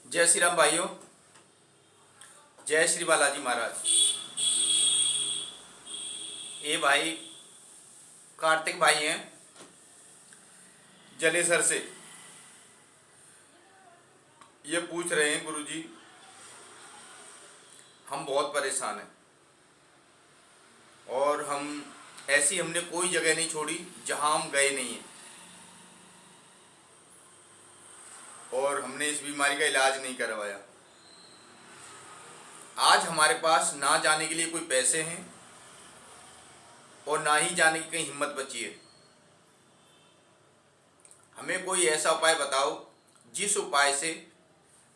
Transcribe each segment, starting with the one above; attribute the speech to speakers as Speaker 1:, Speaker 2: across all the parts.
Speaker 1: जय श्री राम भाइयों, जय श्री बालाजी महाराज। ये भाई कार्तिक भाई हैं जलेसर से। ये पूछ रहे हैं गुरुजी, हम बहुत परेशान हैं और हमने कोई जगह नहीं छोड़ी जहां हम गए नहीं हैं और हमने इस बीमारी का इलाज नहीं करवाया। आज हमारे पास ना जाने के लिए कोई पैसे हैं और ना ही जाने की कहीं हिम्मत बची है। हमें कोई ऐसा उपाय बताओ जिस उपाय से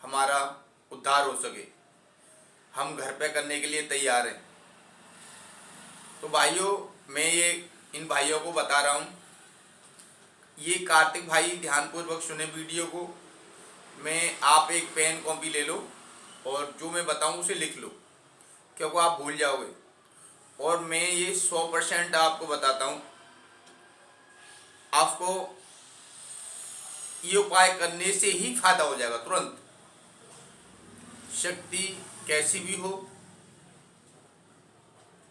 Speaker 1: हमारा उद्धार हो सके। हम घर पे करने के लिए तैयार हैं। तो भाइयों, मैं ये इन भाइयों को बता रहा हूँ, ये कार्तिक भाई ध्यानपूर्वक सुने वीडियो को। आप एक पेन कॉपी ले लो और जो मैं बताऊँ उसे लिख लो, क्योंकि आप भूल जाओगे। और मैं ये 100% आपको बताता हूँ, आपको ये उपाय करने से ही फायदा हो जाएगा तुरंत। शक्ति कैसी भी हो,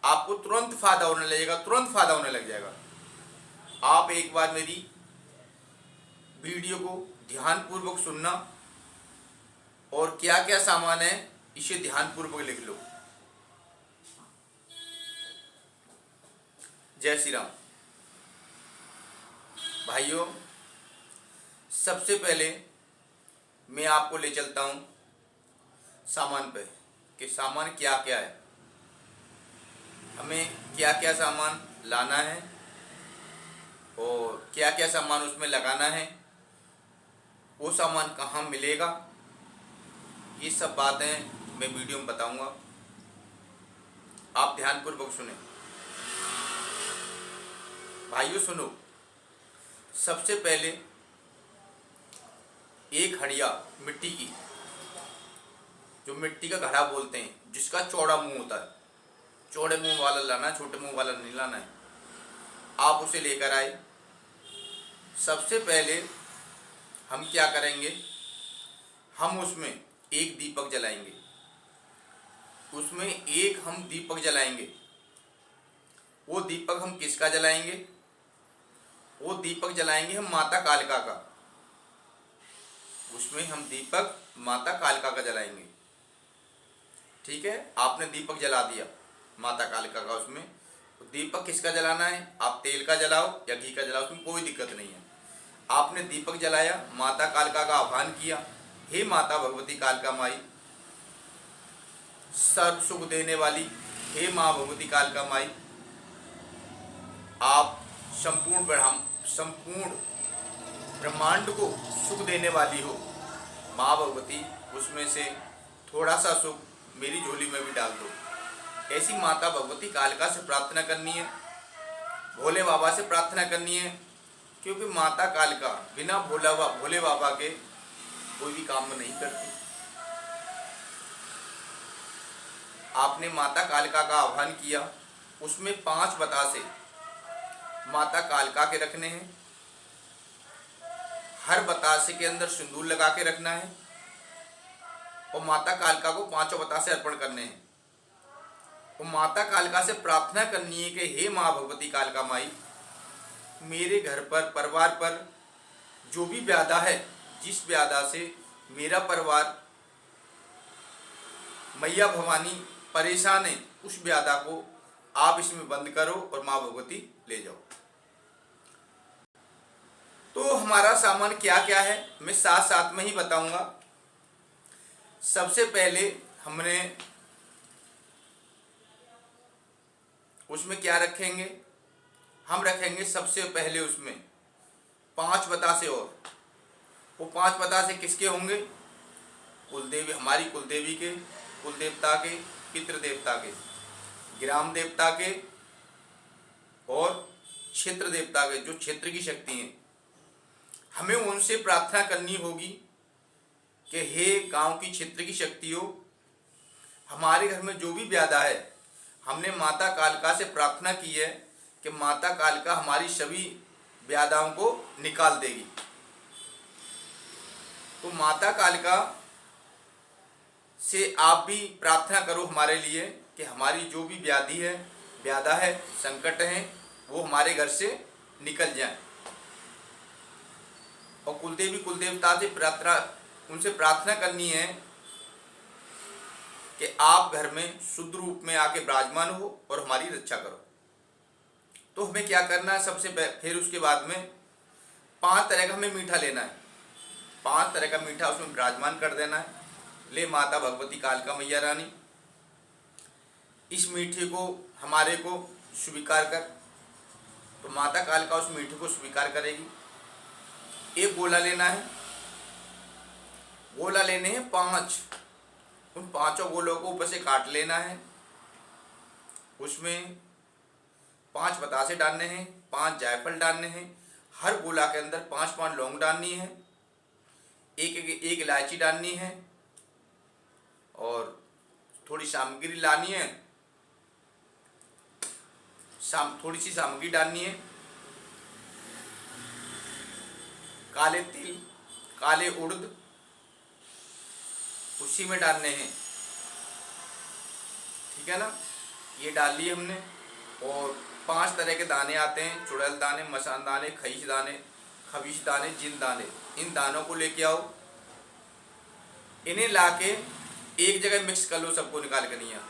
Speaker 1: आपको तुरंत फायदा होने लगेगा, तुरंत फायदा होने लग जाएगा। आप एक बार मेरी वीडियो को ध्यानपूर्वक सुनना और क्या क्या सामान है इसे ध्यानपूर्वक लिख लो। जय श्री राम भाइयों, सबसे पहले मैं आपको ले चलता हूं सामान पे कि सामान क्या क्या है, हमें क्या क्या सामान लाना है और क्या क्या सामान उसमें लगाना है, वो सामान कहाँ मिलेगा, ये सब बातें मैं वीडियो में बताऊंगा। आप ध्यानपूर्वक सुने भाइयों। सुनो, सबसे पहले एक हड़िया मिट्टी की, जो मिट्टी का घड़ा बोलते हैं, जिसका चौड़ा मुंह होता है, चौड़े मुंह वाला लाना, छोटे मुंह वाला नहीं लाना है। आप उसे लेकर आए। सबसे पहले हम क्या करेंगे, हम उसमें एक दीपक जलाएंगे। उसमें एक हम दीपक जलाएंगे। वो दीपक हम किसका जलाएंगे? वो दीपक जलाएंगे हम माता कालिका का। उसमें हम दीपक माता कालिका का जलाएंगे। ठीक है, आपने दीपक जला दिया माता कालिका का। उसमें दीपक किसका जलाना है? आप तेल का जलाओ या घी का जलाओ, उसमें कोई दिक्कत नहीं है। आपने दीपक जलाया, माता कालिका का आह्वान किया, हे माता भगवती कालिका माई, सर्व सुख देने वाली, हे माँ भगवती कालिका माई, आप संपूर्ण ब्रह्मांड को सुख देने वाली हो। माँ भगवती, उसमें से थोड़ा सा सुख मेरी झोली में भी डाल दो। ऐसी माता भगवती कालिका से प्रार्थना करनी है, भोले बाबा से प्रार्थना करनी है, क्योंकि माता कालिका बिना भोले बाबा के कोई भी काम नहीं करती। आपने माता कालिका का आह्वान किया, उसमें 5 बतासे माता कालिका के रखने हैं। हर बतासे के अंदर सिंदूर लगा के रखना है और माता कालिका को 5 बतासे अर्पण करने हैं। और माता कालिका से प्रार्थना करनी है कि हे माँ भगवती कालिका माई, मेरे घर पर, परिवार पर जो भी व्याधा है, जिस व्याधा से मेरा परिवार, मैया भवानी परेशान है, उस व्याधा को आप इसमें बंद करो और माँ भगवती ले जाओ। तो हमारा सामान क्या क्या है मैं साथ साथ में ही बताऊंगा। सबसे पहले हमने उसमें क्या रखेंगे, हम रखेंगे सबसे पहले उसमें 5 बतासे। और वो 5 बतासे किसके होंगे? कुलदेवी, हमारी कुलदेवी के, कुलदेवता के, पितृ देवता के, ग्राम देवता के और क्षेत्र देवता के, जो क्षेत्र की शक्ति हैं। हमें उनसे प्रार्थना करनी होगी कि हे गांव की, क्षेत्र की शक्ति हो, हमारे घर में जो भी व्याधा है, हमने माता कालिका से प्रार्थना की है कि माता कालिका हमारी सभी व्याधाओं को निकाल देगी। तो माता कालिका से आप भी प्रार्थना करो हमारे लिए कि हमारी जो भी व्याधि है, व्याधा है, संकट है, वो हमारे घर से निकल जाए। और कुलदेवी कुलदेवता से प्रार्थना, उनसे प्रार्थना करनी है कि आप घर में शुद्ध रूप में आके विराजमान हो और हमारी रक्षा करो। तो हमें क्या करना है, फिर उसके बाद में 5 तरह का हमें मीठा लेना है। 5 तरह का मीठा उसमें विराजमान कर देना है। ले माता भगवती कालका मैया रानी, इस मीठे को हमारे को स्वीकार कर। तो माता कालका उस मीठे को स्वीकार करेगी। एक गोला लेना है, गोला लेने हैं 5। उन 5 गोलों को ऊपर से काट लेना है। उसमें 5 बतासे डालने हैं, 5 जायफल डालने हैं। हर गोला के अंदर 5-5 लौंग डालनी है, एक इलायची डालनी है और थोड़ी सामग्री लानी है, थोड़ी सी सामग्री डालनी है। काले तिल, काले उड़द उसी में डालने हैं, ठीक है ना। ये डाल लिए हमने। और 5 तरह के दाने आते हैं, चुड़ैल दाने, मसान दाने, खईस दाने, खबीस दाने, जिन दाने। इन दानों को लेके आओ, इन्हें लाके एक जगह मिक्स कर लो, सबको निकाल कर लिया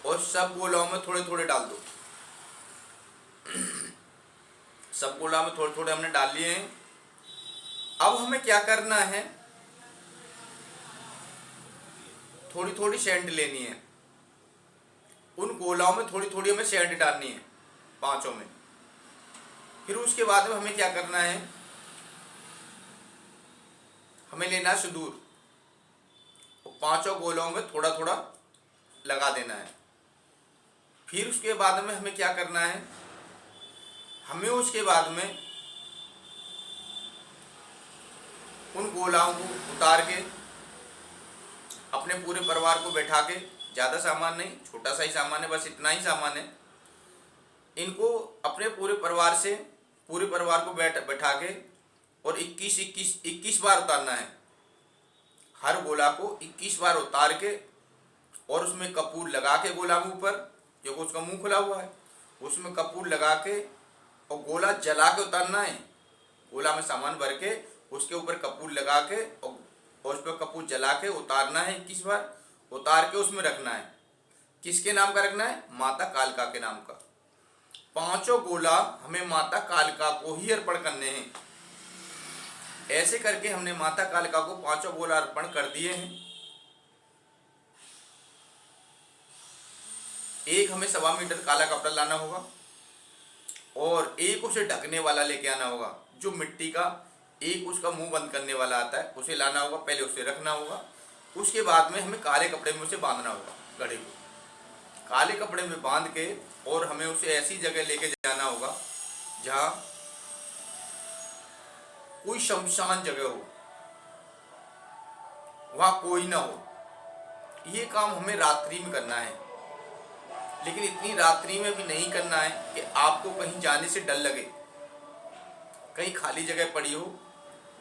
Speaker 1: और सब गोलाओं में थोड़े थोड़े डाल दो। सब गोला में थोड़े थोड़े हमने डाल लिए हैं। अब हमें क्या करना है, थोड़ी थोड़ी सेंट लेनी है। उन गोलाओं में थोड़ी थोड़ी हमें सेंट डालनी है, 5 में। फिर उसके बाद में हमें क्या करना है, हमें लेना है सिंदूर, 5 गोलों में थोड़ा थोड़ा लगा देना है। फिर उसके बाद में हमें क्या करना है, हमें उसके बाद में उन गोलाओं को उतार के अपने पूरे परिवार को बैठा के, ज़्यादा सामान नहीं, छोटा सा ही सामान है, बस इतना ही सामान है। इनको अपने पूरे परिवार को बैठा के और 21 बार उतारना है। हर गोला को 21 बार उतार के और उसमें कपूर लगा के, गोला के ऊपर, क्योंकि उसका मुंह खुला हुआ है, उसमें कपूर लगा के और गोला जला के उतारना है। गोला में सामान भर के उसके ऊपर कपूर लगा के और उस पर कपूर जला के उतारना है 21 बार। उतार के उसमें रखना है। किसके नाम का रखना है, माता कालका के नाम का। 5 गोला हमें माता कालका को ही अर्पण करने हैं। ऐसे करके हमने माता कालका को 5 गोला अर्पण कर दिए हैं। एक हमें 1.25 मीटर काला कपड़ा लाना होगा और एक उसे ढकने वाला लेके आना होगा, जो मिट्टी का एक उसका मुंह बंद करने वाला आता है, उसे लाना होगा। पहले उसे रखना होगा, उसके बाद में हमें काले कपड़े में उसे बांधना होगा। घड़े को काले कपड़े में बांध के और हमें उसे ऐसी जगह लेके जाना होगा जहाँ कोई शमशान जगह हो, वहाँ कोई ना हो। ये काम हमें रात्रि में करना है, लेकिन इतनी रात्रि में भी नहीं करना है कि आपको कहीं जाने से डर लगे। कहीं खाली जगह पड़ी हो,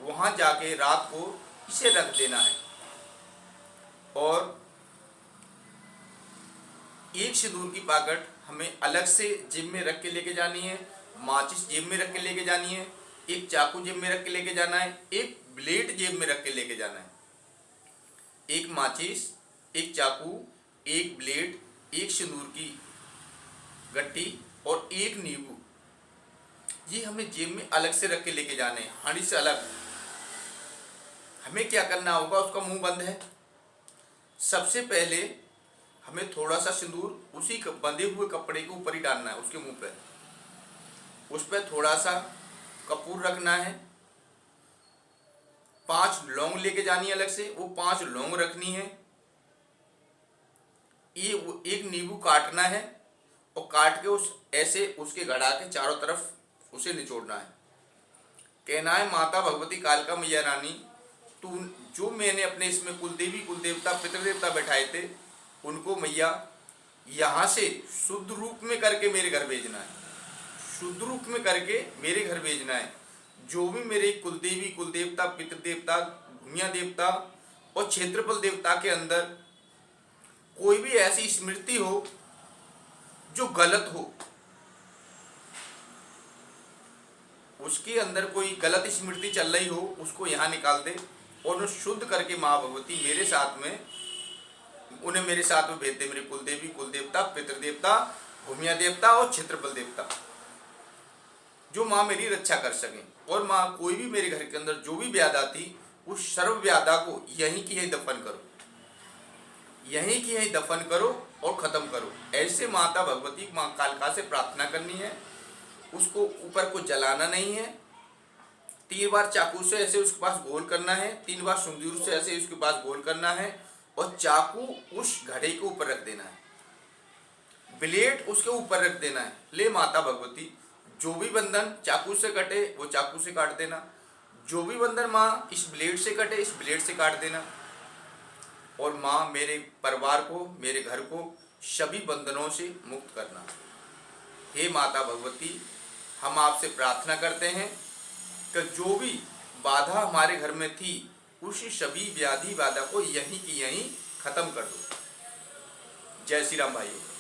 Speaker 1: वहाँ जाके रात को इसे रख देना है। और एक सिंदूर की पैकेट हमें अलग से जेब में रख के लेके जानी है, माचिस जेब में रख के लेके जानी है, एक चाकू जेब में रख के लेके जाना है, एक ब्लेड जेब में रख के लेके जाना है। एक माचिस, एक चाकू, एक ब्लेड, एक सिंदूर की गट्टी और एक नींबू, ये हमें जेब में अलग से रख के लेके जाने हैं, हांडी से अलग। हमें क्या करना होगा, उसका मुंह बंद है। सबसे पहले हमें थोड़ा सा सिंदूर उसी बंधे हुए कपड़े के ऊपर ही डालना है, उसके मुंह पे। उस पर थोड़ा सा कपूर रखना है। 5 लौंग लेके जानी है अलग से, वो 5 लौंग रखनी है। ये एक नींबू काटना है और काट के ऐसे उसके गड़ा के चारों तरफ उसे निचोड़ना है। कहना है, माता भगवती कालका मैया रानी, तू जो मैंने अपने इसमें कुलदेवी कुलदेवता पितृदेवता बैठाए थे, उनको मैया यहाँ से शुद्ध रूप में करके मेरे घर भेजना है। शुद्ध रूप में करके मेरे घर भेजना है। जो भी मेरे कुलदेवी कुलदेवता पितृदेवता भूमिया देवता और क्षेत्रफल देवता के अंदर कोई भी ऐसी स्मृति हो जो गलत हो, उसके अंदर कोई गलत स्मृति चल रही हो, उसको यहाँ निकाल दे और उन्हें शुद्ध करके माँ भगवती मेरे साथ में, उन्हें मेरे साथ में भेज दे। मेरे कुल देवी, कुल देवता, पितृदेवता, भूमिया देवता और क्षेत्रफल देवता, जो माँ मेरी रक्षा कर सकें। और माँ कोई भी मेरे घर के अंदर जो भी व्याधा थी, उस सर्व व्याधा को यहीं की यहीं दफन करो, यहीं की यहीं दफन करो और ख़त्म करो। ऐसे माता भगवती माँ कालिका से प्रार्थना करनी है। उसको ऊपर को जलाना नहीं है। 3 बार चाकू से ऐसे उसके पास गोल करना है, 3 बार सिंदूर से ऐसे उसके पास गोल करना है और चाकू उस घड़े के ऊपर रख देना है, ब्लेड उसके ऊपर रख देना है। ले माता भगवती, जो भी बंधन चाकू से कटे वो चाकू से काट देना, जो भी बंधन माँ इस ब्लेड से कटे इस ब्लेड से काट देना। और माँ मेरे परिवार को, मेरे घर को सभी बंधनों से मुक्त करना। हे माता भगवती, हम आपसे प्रार्थना करते हैं कि जो भी बाधा हमारे घर में थी, उस सभी व्याधि बाधा को यहीं की यहीं खत्म कर दो। जय श्री राम भाइयों।